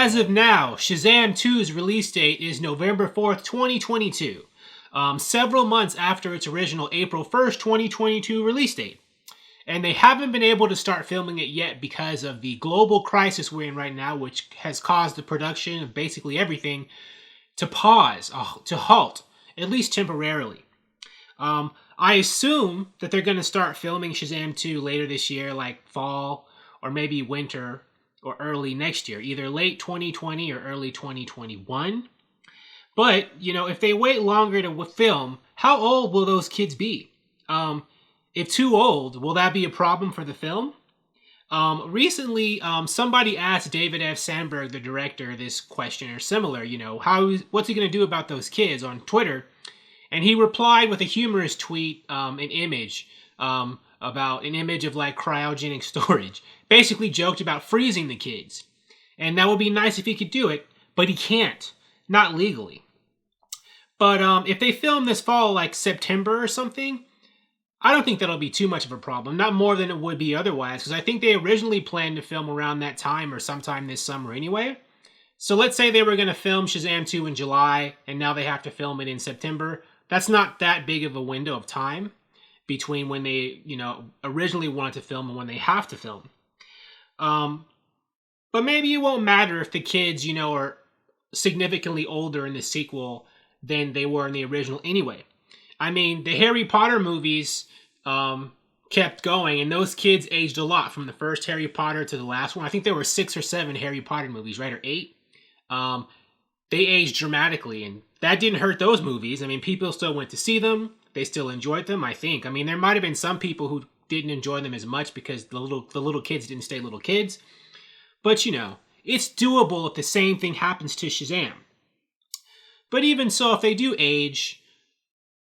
As of now, Shazam 2's release date is November 4th, 2022. Several months after its original April 1st, 2022 release date. And they haven't been able to start filming it yet because of the global crisis we're in right now, which has caused the production of basically everything to pause, to halt, at least temporarily. I assume that they're going to start filming Shazam 2 later this year, like fall or maybe winter or early next year, either late 2020 or early 2021. But, if they wait longer to film, how old will those kids be? If too old, will that be a problem for the film? Recently, somebody asked David F. Sandberg, the director, this question or similar, what's he going to do about those kids on Twitter? And he replied with a humorous tweet, an image of like cryogenic storage. Basically joked about freezing the kids. And that would be nice if he could do it, but he can't. Not legally. But if they film this fall, like September or something, I don't think that'll be too much of a problem. Not more than it would be otherwise, because I think they originally planned to film around that time or sometime this summer anyway. So let's say they were going to film Shazam 2 in July, and now they have to film it in September. That's not that big of a window of time between when they, originally wanted to film and when they have to film. But maybe it won't matter if the kids, are significantly older in the sequel than they were in the original anyway. I mean, the Harry Potter movies kept going, and those kids aged a lot from the first Harry Potter to the last one. I think there were 6 or 7 Harry Potter movies, right? Or 8. They aged dramatically, and that didn't hurt those movies. I mean, people still went to see them. They still enjoyed them, I think. I mean, there might have been some people who didn't enjoy them as much because the little kids didn't stay little kids. But, it's doable if the same thing happens to Shazam. But even so, if they do age,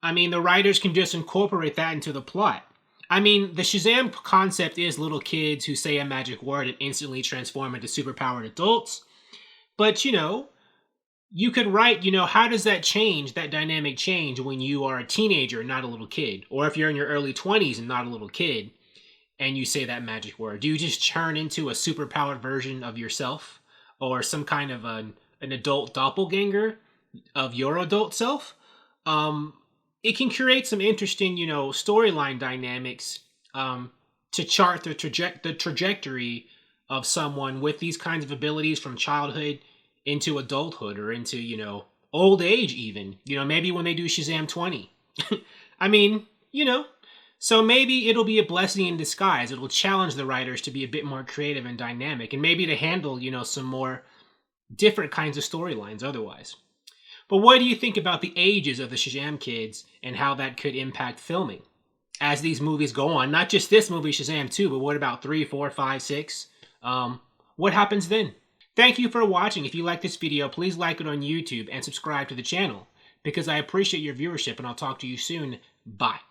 I mean, the writers can just incorporate that into the plot. I mean, the Shazam concept is little kids who say a magic word and instantly transform into superpowered adults. But, you could write, how does that dynamic change when you are a teenager and not a little kid? Or if you're in your early 20s and not a little kid and you say that magic word, do you just turn into a superpowered version of yourself? Or some kind of an adult doppelganger of your adult self? It can create some interesting, storyline dynamics to chart the trajectory of someone with these kinds of abilities from childhood into adulthood or into, old age even. Maybe when they do Shazam 20. I mean, so maybe it'll be a blessing in disguise. It'll challenge the writers to be a bit more creative and dynamic and maybe to handle, some more different kinds of storylines otherwise. But what do you think about the ages of the Shazam kids and how that could impact filming as these movies go on? Not just this movie, Shazam 2, but what about 3, 4, 5, 6? What happens then? Thank you for watching. If you like this video, please like it on YouTube and subscribe to the channel because I appreciate your viewership and I'll talk to you soon. Bye.